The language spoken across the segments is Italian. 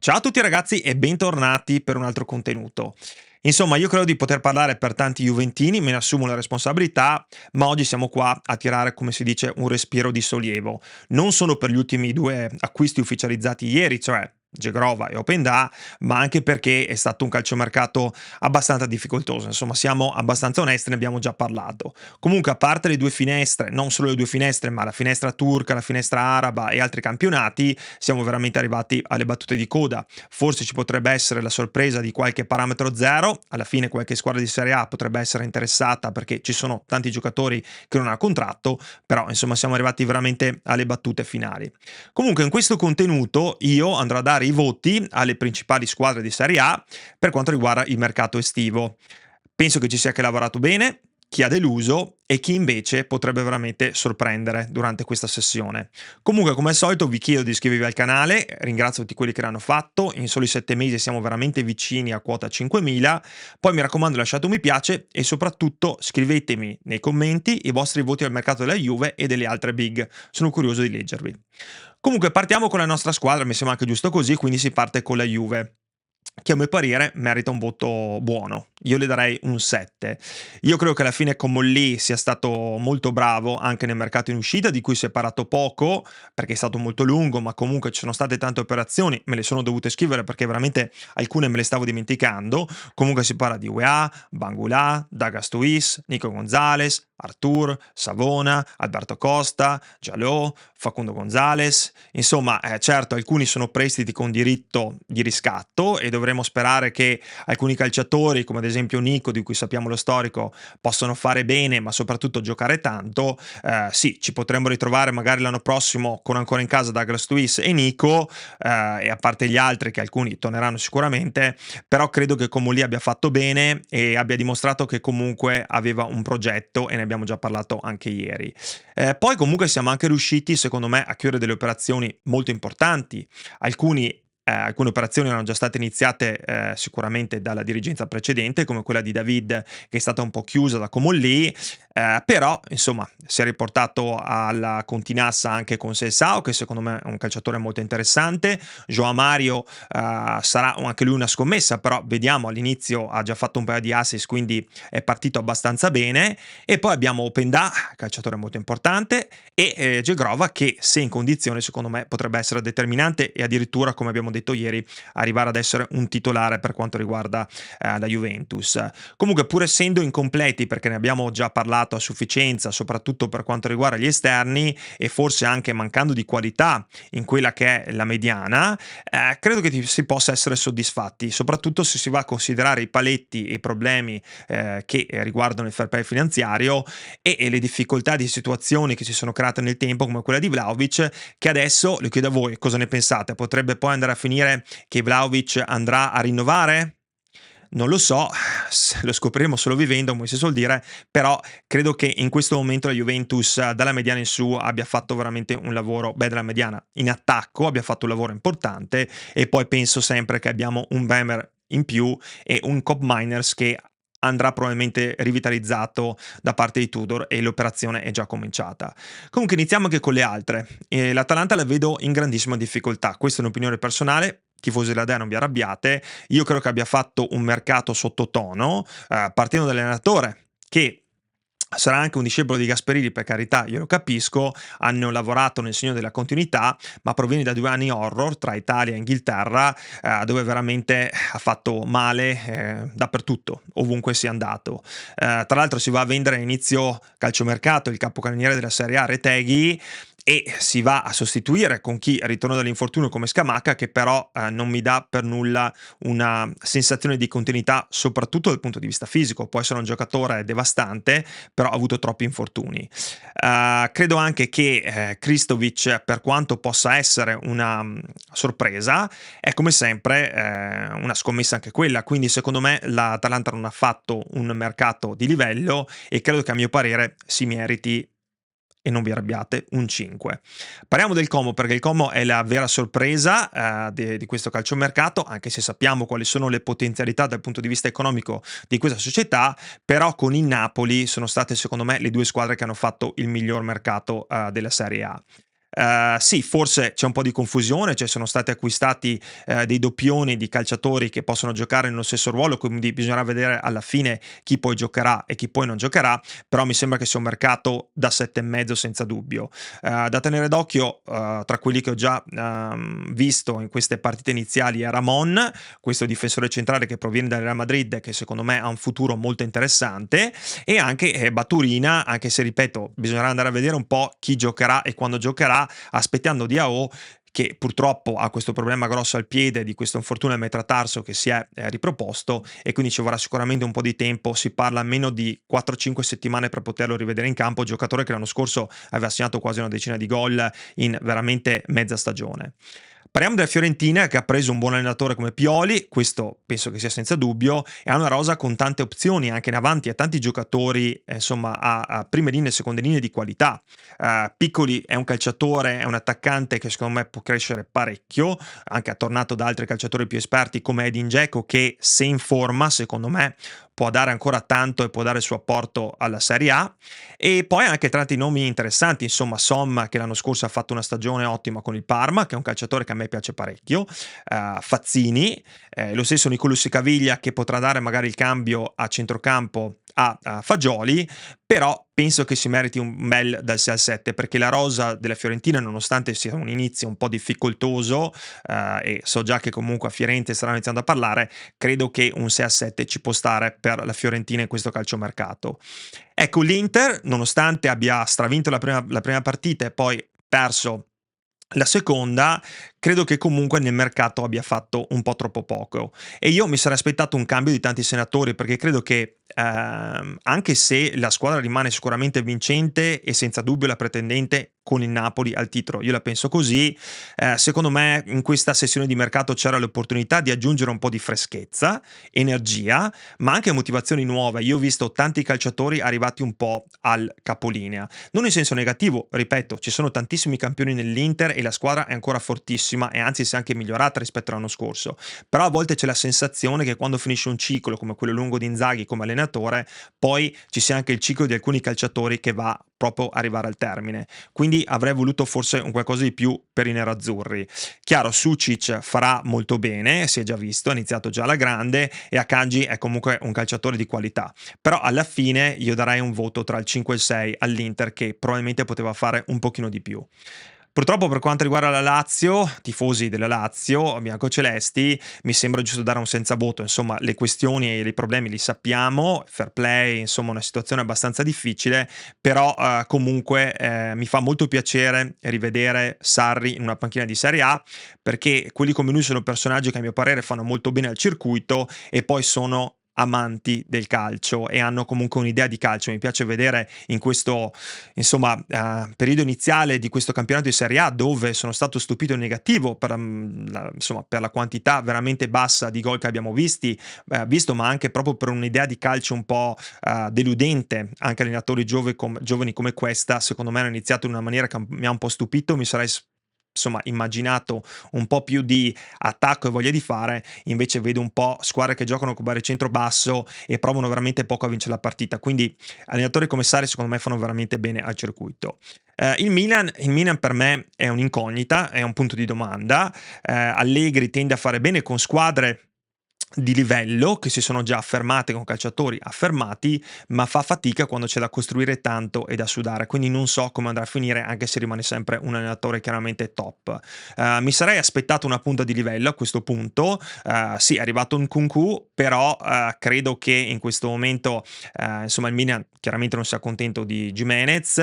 Ciao a tutti ragazzi e bentornati per un altro contenuto. Insomma, io credo di poter parlare per tanti juventini, me ne assumo la responsabilità, ma oggi siamo qua a tirare, come si dice, un respiro di sollievo. Non solo per gli ultimi due acquisti ufficializzati ieri, cioè Gegrova e Openda, ma anche perché è stato un calciomercato abbastanza difficoltoso. Insomma, siamo abbastanza onesti, ne abbiamo già parlato. Comunque, a parte le due finestre, non solo le due finestre, ma la finestra turca, la finestra araba e altri campionati, siamo veramente arrivati alle battute di coda. Forse ci potrebbe essere la sorpresa di qualche parametro zero, alla fine qualche squadra di Serie A potrebbe essere interessata perché ci sono tanti giocatori che non hanno contratto, però insomma siamo arrivati veramente alle battute finali. Comunque in questo contenuto io andrò a dare i voti alle principali squadre di Serie A per quanto riguarda il mercato estivo. Penso che ci sia chi ha lavorato bene, chi ha deluso e chi invece potrebbe veramente sorprendere durante questa sessione. Comunque, come al solito, vi chiedo di iscrivervi al canale, ringrazio tutti quelli che l'hanno fatto, in soli 7 mesi siamo veramente vicini a quota 5.000, poi mi raccomando lasciate un mi piace e soprattutto scrivetemi nei commenti i vostri voti al mercato della Juve e delle altre big, sono curioso di leggervi. Comunque partiamo con la nostra squadra, mi sembra anche giusto così, quindi si parte con la Juve che a mio parere merita un voto buono. Io le darei un 7. Io credo che alla fine Comolli sia stato molto bravo anche nel mercato in uscita, di cui si è parlato poco, perché è stato molto lungo, ma comunque ci sono state tante operazioni, me le sono dovute scrivere perché veramente alcune me le stavo dimenticando. Comunque si parla di UEA, Bangula, Douglas Luiz, Nico Gonzalez, Artur, Savona, Alberto Costa, Jalò, Facundo Gonzalez. Insomma, certo, alcuni sono prestiti con diritto di riscatto e dovremmo sperare che alcuni calciatori, come ad esempio Nico, di cui sappiamo lo storico, possano fare bene, ma soprattutto giocare tanto. Sì, ci potremmo ritrovare magari l'anno prossimo con ancora in casa Douglas Luiz e Nico, e a parte gli altri, che alcuni torneranno sicuramente, però credo che Comolli abbia fatto bene e abbia dimostrato che comunque aveva un progetto e ne abbiamo già parlato anche ieri. Poi comunque siamo anche riusciti, secondo me, a chiudere delle operazioni molto importanti. Alcune operazioni erano già state iniziate sicuramente dalla dirigenza precedente, come quella di David, che è stata un po' chiusa da Comolli, però insomma si è riportato alla Continassa anche con Selsao, che secondo me è un calciatore molto interessante. Joao Mario sarà anche lui una scommessa, però vediamo, all'inizio ha già fatto un paio di assist, quindi è partito abbastanza bene. E poi abbiamo Openda, calciatore molto importante, e Gegrova che, se in condizione, secondo me potrebbe essere determinante e addirittura, come abbiamo detto ieri, arrivare ad essere un titolare per quanto riguarda la Juventus. Comunque, pur essendo incompleti, perché ne abbiamo già parlato a sufficienza, soprattutto per quanto riguarda gli esterni e forse anche mancando di qualità in quella che è la mediana, credo che si possa essere soddisfatti, soprattutto se si va a considerare i paletti e i problemi che riguardano il fair play finanziario e le difficoltà di situazioni che si sono create nel tempo, come quella di Vlahovic, che adesso, le chiedo a voi, cosa ne pensate? Potrebbe poi andare a finire che Vlahovic andrà a rinnovare? Non lo so, lo scopriremo solo vivendo, come si suol dire, però credo che in questo momento la Juventus dalla mediana in su abbia fatto veramente un lavoro, beh, dalla mediana in attacco abbia fatto un lavoro importante, e poi penso sempre che abbiamo un Bremer in più e un Cop Miners che andrà probabilmente rivitalizzato da parte di Tudor e l'operazione è già cominciata. Comunque iniziamo anche con le altre. L'Atalanta la vedo in grandissima difficoltà, questa è un'opinione personale, tifosi della Dea non vi arrabbiate, io credo che abbia fatto un mercato sottotono, partendo dall'allenatore che sarà anche un discepolo di Gasperini, per carità, io lo capisco, hanno lavorato nel segno della continuità, ma proviene da 2 anni horror tra Italia e Inghilterra, dove veramente ha fatto male dappertutto, ovunque sia andato. Tra l'altro si va a vendere a inizio calciomercato il capocannoniere della Serie A, Retegui, e si va a sostituire con chi ritorna dall'infortunio come Scamacca, che però non mi dà per nulla una sensazione di continuità, soprattutto dal punto di vista fisico. Può essere un giocatore devastante, però ha avuto troppi infortuni. Credo anche che Kristovic, per quanto possa essere una sorpresa, è come sempre una scommessa anche quella, quindi secondo me l'Atalanta non ha fatto un mercato di livello e credo che a mio parere si meriti, e non vi arrabbiate, un 5. Parliamo del Como, perché il Como è la vera sorpresa di questo calciomercato, anche se sappiamo quali sono le potenzialità dal punto di vista economico di questa società, però con il Napoli sono state secondo me le due squadre che hanno fatto il miglior mercato della Serie A. Sì, forse c'è un po' di confusione, cioè sono stati acquistati dei doppioni di calciatori che possono giocare nello stesso ruolo, quindi bisognerà vedere alla fine chi poi giocherà e chi poi non giocherà, però mi sembra che sia un mercato da 7,5 senza dubbio. Da tenere d'occhio, tra quelli che ho già visto in queste partite iniziali, è Ramon, questo difensore centrale che proviene dal Real Madrid, che secondo me ha un futuro molto interessante, e anche Baturina, anche se ripeto, bisognerà andare a vedere un po' chi giocherà e quando giocherà, aspettando Diao, che purtroppo ha questo problema grosso al piede di questo infortunio al metatarso che si è riproposto, e quindi ci vorrà sicuramente un po' di tempo, si parla almeno di 4-5 settimane per poterlo rivedere in campo, giocatore che l'anno scorso aveva segnato quasi una decina di gol in veramente mezza stagione. Parliamo della Fiorentina, che ha preso un buon allenatore come Pioli, questo penso che sia senza dubbio, e ha una rosa con tante opzioni anche in avanti, ha tanti giocatori, insomma, a prime linee e seconde linee di qualità. Piccoli è un calciatore, è un attaccante che secondo me può crescere parecchio, anche attornato da altri calciatori più esperti come Edin Dzeko, che se in forma, secondo me, può dare ancora tanto e può dare il suo apporto alla Serie A. E poi anche tanti nomi interessanti, insomma Somma, che l'anno scorso ha fatto una stagione ottima con il Parma, che è un calciatore che a me piace parecchio, Fazzini, lo stesso Nicolussi Caviglia, che potrà dare magari il cambio a centrocampo a Fagioli, però penso che si meriti un bel dal 6 al 7, perché la rosa della Fiorentina, nonostante sia un inizio un po' difficoltoso, e so già che comunque a Firenze staranno iniziando a parlare, credo che un 6 a 7 ci può stare per la Fiorentina in questo calciomercato. Ecco, l'Inter, nonostante abbia stravinto la prima partita e poi perso la seconda, credo che comunque nel mercato abbia fatto un po' troppo poco, e io mi sarei aspettato un cambio di tanti senatori, perché credo che anche se la squadra rimane sicuramente vincente e senza dubbio la pretendente con il Napoli al titolo, io la penso così, secondo me in questa sessione di mercato c'era l'opportunità di aggiungere un po' di freschezza, energia, ma anche motivazioni nuove. Io ho visto tanti calciatori arrivati un po' al capolinea, non in senso negativo, ripeto, ci sono tantissimi campioni nell'Inter e la squadra è ancora fortissima e anzi si è anche migliorata rispetto all'anno scorso, però a volte c'è la sensazione che quando finisce un ciclo come quello lungo di Inzaghi come allenatore, poi ci sia anche il ciclo di alcuni calciatori che va proprio arrivare al termine, quindi avrei voluto forse un qualcosa di più per i nerazzurri. Chiaro, Sucic farà molto bene, si è già visto, ha iniziato già alla grande, e Akanji è comunque un calciatore di qualità, però alla fine io darei un voto tra il 5 e il 6 all'Inter, che probabilmente poteva fare un pochino di più. Purtroppo per quanto riguarda la Lazio, tifosi della Lazio, biancocelesti, mi sembra giusto dare un senza voto, insomma le questioni e i problemi li sappiamo, fair play, insomma una situazione abbastanza difficile, però comunque mi fa molto piacere rivedere Sarri in una panchina di Serie A, perché quelli come lui sono personaggi che a mio parere fanno molto bene al circuito e poi sono amanti del calcio e hanno comunque un'idea di calcio. Mi piace vedere in questo, insomma, periodo iniziale di questo campionato di Serie A, dove sono stato stupito in negativo per, insomma, per la quantità veramente bassa di gol che abbiamo visto, ma anche proprio per un'idea di calcio un po' deludente. Anche allenatori giovani come questa, secondo me, hanno iniziato in una maniera che mi ha un po' stupito. Mi sarei insomma immaginato un po' più di attacco e voglia di fare, invece vedo un po' squadre che giocano con baricentro basso e provano veramente poco a vincere la partita, quindi allenatori come Sarri secondo me fanno veramente bene al circuito. Il Milan per me è un'incognita, è un punto di domanda. Allegri tende a fare bene con squadre di livello che si sono già affermate, con calciatori affermati, ma fa fatica quando c'è da costruire tanto e da sudare, quindi non so come andrà a finire, anche se rimane sempre un allenatore chiaramente top. Mi sarei aspettato una punta di livello a questo punto. Sì, è arrivato un Nkunku, però credo che in questo momento insomma il Milan chiaramente non sia contento di Gimenez,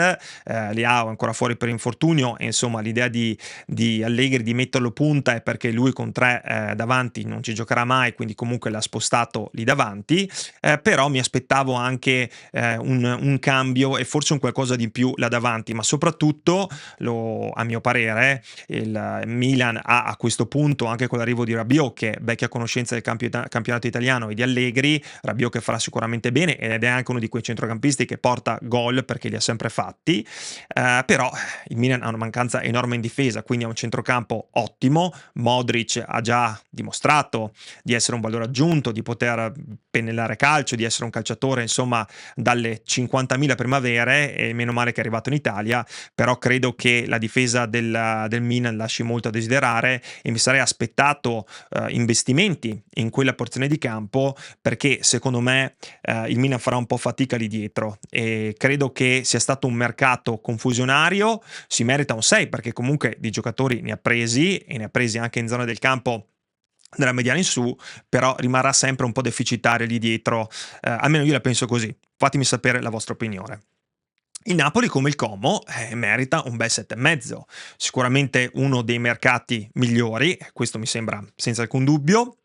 Leao è ancora fuori per infortunio, e insomma l'idea di Allegri di metterlo punta è perché lui con tre davanti non ci giocherà mai, quindi comunque l'ha spostato lì davanti, però mi aspettavo anche un cambio e forse un qualcosa di più là davanti, ma soprattutto, a mio parere, il Milan ha a questo punto, anche con l'arrivo di Rabiot, che è vecchia conoscenza del campionato italiano, e di Allegri, Rabiot che farà sicuramente bene ed è anche uno di quei centrocampisti che porta gol perché li ha sempre fatti, però il Milan ha una mancanza enorme in difesa, quindi ha un centrocampo ottimo. Modric ha già dimostrato di essere un valore aggiunto, di poter pennellare calcio, di essere un calciatore insomma dalle 50.000 primavere, e meno male che è arrivato in Italia, però credo che la difesa del Milan lasci molto a desiderare e mi sarei aspettato investimenti in quella porzione di campo, perché secondo me il Milan farà un po' fatica lì dietro e credo che sia stato un mercato confusionario. Si merita un 6 perché comunque di giocatori ne ha presi e ne ha presi anche in zona del campo della mediana in su, però rimarrà sempre un po' deficitario lì dietro, almeno io la penso così. Fatemi sapere la vostra opinione. Il Napoli, come il Como, merita un bel 7,5. Sicuramente uno dei mercati migliori, questo mi sembra senza alcun dubbio.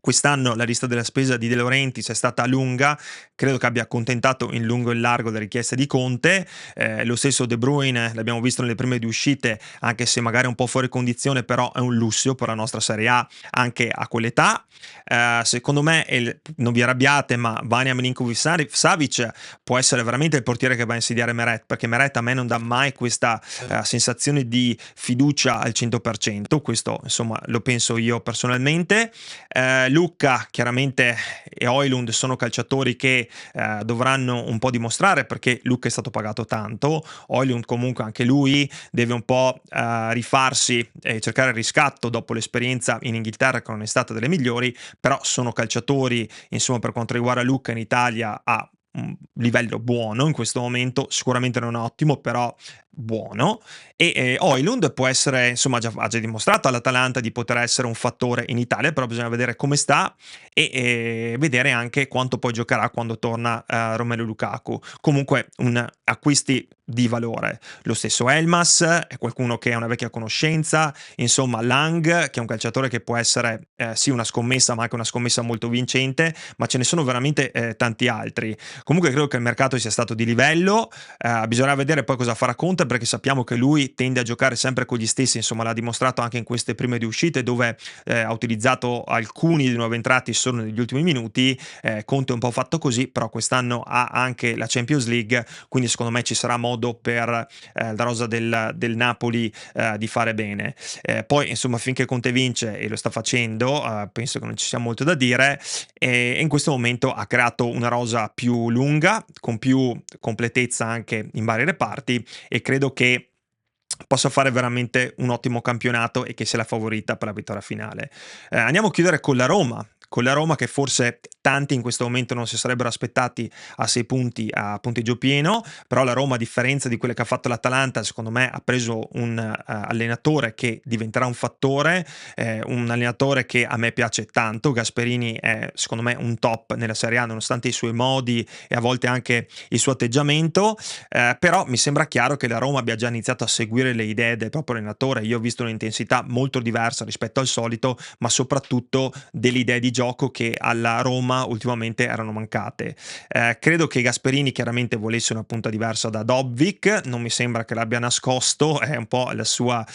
Quest'anno la lista della spesa di De Laurentiis è stata lunga, credo che abbia accontentato in lungo e in largo le richieste di Conte. Lo stesso De Bruyne l'abbiamo visto nelle prime due uscite, anche se magari un po' fuori condizione, però è un lusso per la nostra Serie A anche a quell'età. Secondo me, non vi arrabbiate, ma Vanja Milinkovic-Savic può essere veramente il portiere che va a insidiare Meret, perché Meret a me non dà mai questa sensazione di fiducia al 100%, questo insomma lo penso io personalmente. Lucca chiaramente e Højlund sono calciatori che dovranno un po' dimostrare, perché Lucca è stato pagato tanto, Højlund comunque anche lui deve un po' rifarsi e cercare il riscatto dopo l'esperienza in Inghilterra che non è stata delle migliori, però sono calciatori insomma per quanto riguarda Lucca in Italia a un livello buono in questo momento, sicuramente non ottimo, però buono. E Højlund può essere, insomma, ha già dimostrato all'Atalanta di poter essere un fattore in Italia, però bisogna vedere come sta e vedere anche quanto poi giocherà quando torna Romelu Lukaku. Comunque acquisti di valore. Lo stesso Elmas è qualcuno che è una vecchia conoscenza, insomma Lang che è un calciatore che può essere sì una scommessa, ma anche una scommessa molto vincente, ma ce ne sono veramente tanti altri. Comunque credo che il mercato sia stato di livello, bisognerà vedere poi cosa farà Conte, perché sappiamo che lui tende a giocare sempre con gli stessi, insomma l'ha dimostrato anche in queste prime due uscite dove ha utilizzato alcuni dei nuovi entrati solo negli ultimi minuti. Conte è un po' fatto così, però quest'anno ha anche la Champions League, quindi secondo me ci sarà modo per la rosa del Napoli di fare bene. Poi insomma finché Conte vince, e lo sta facendo, penso che non ci sia molto da dire, e in questo momento ha creato una rosa più lunga, con più completezza anche in vari reparti, e credo che possa fare veramente un ottimo campionato e che sia la favorita per la vittoria finale. Andiamo a chiudere con la Roma che forse tanti in questo momento non si sarebbero aspettati a 6 punti a punteggio pieno, però la Roma, a differenza di quelle che ha fatto l'Atalanta, secondo me ha preso un allenatore che diventerà un fattore, un allenatore che a me piace tanto. Gasperini è secondo me un top nella Serie A nonostante i suoi modi e a volte anche il suo atteggiamento, però mi sembra chiaro che la Roma abbia già iniziato a seguire le idee del proprio allenatore. Io ho visto un'intensità molto diversa rispetto al solito, ma soprattutto delle idee di gioco che alla Roma ultimamente erano mancate. Credo che Gasperini chiaramente volesse una punta diversa da Dobbik, non mi sembra che l'abbia nascosto, è un po' la sua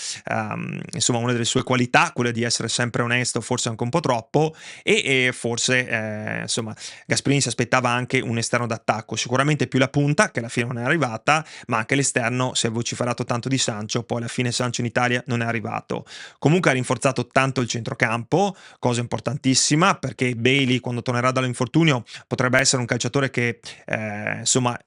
insomma una delle sue qualità, quella di essere sempre onesto, forse anche un po' troppo, e forse insomma Gasperini si aspettava anche un esterno d'attacco, sicuramente più la punta che alla fine non è arrivata, ma anche l'esterno si è vociferato tanto di Sancho, poi alla fine Sancho in Italia non è arrivato. Comunque ha rinforzato tanto il centrocampo, cosa importantissima, perché Bailey quando tornerà dall'infortunio potrebbe essere un calciatore che insomma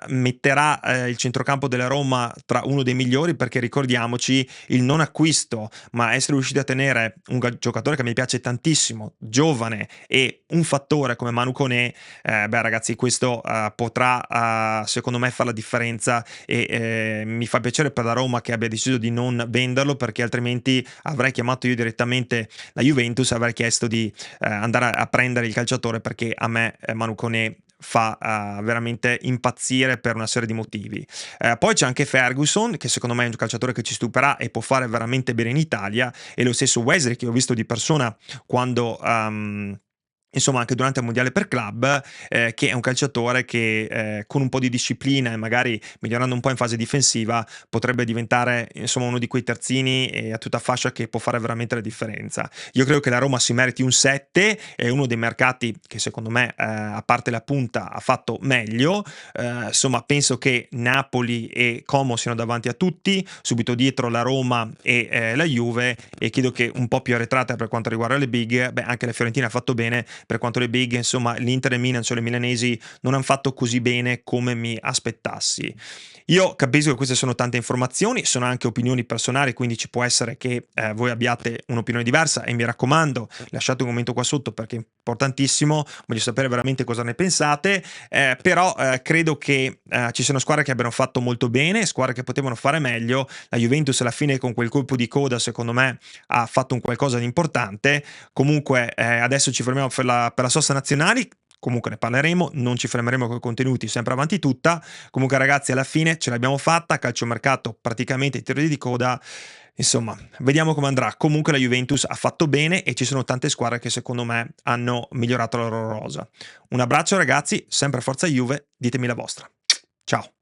metterà il centrocampo della Roma tra uno dei migliori, perché ricordiamoci il non acquisto, ma essere riusciti a tenere un giocatore che mi piace tantissimo, giovane e un fattore come Manu Koné, beh ragazzi questo potrà secondo me fare la differenza, e mi fa piacere per la Roma che abbia deciso di non venderlo, perché altrimenti avrei chiamato io direttamente la Juventus e avrei chiesto di andare a prendere il calciatore, perché a me Manu Koné fa veramente impazzire per una serie di motivi. Poi c'è anche Ferguson, che secondo me è un calciatore che ci stuperà e può fare veramente bene in Italia, e lo stesso Wesley che ho visto di persona quando insomma anche durante il mondiale per club, che è un calciatore che, con un po' di disciplina e magari migliorando un po' in fase difensiva, potrebbe diventare insomma uno di quei terzini, a tutta fascia che può fare veramente la differenza. Io credo che la Roma si meriti un 7, è uno dei mercati che secondo me, a parte la punta, ha fatto meglio. Insomma penso che Napoli e Como siano davanti a tutti, subito dietro la Roma e, la Juve, e credo che un po' più arretrata per quanto riguarda le big, beh anche la Fiorentina ha fatto bene, per quanto le big, insomma, l'Inter e Milan, cioè le milanesi, non han fatto così bene come mi aspettassi. Io capisco che queste sono tante informazioni, sono anche opinioni personali, quindi ci può essere che voi abbiate un'opinione diversa e mi raccomando, lasciate un commento qua sotto perché è importantissimo, voglio sapere veramente cosa ne pensate, però credo che ci siano squadre che abbiano fatto molto bene, squadre che potevano fare meglio, la Juventus alla fine con quel colpo di coda secondo me ha fatto un qualcosa di importante. Comunque adesso ci fermiamo per la sosta nazionali, comunque ne parleremo, non ci fermeremo con i contenuti, sempre avanti tutta. Comunque ragazzi alla fine ce l'abbiamo fatta, calciomercato praticamente i tiri di coda, insomma vediamo come andrà. Comunque la Juventus ha fatto bene e ci sono tante squadre che secondo me hanno migliorato la loro rosa. Un abbraccio ragazzi, sempre forza Juve, ditemi la vostra. Ciao.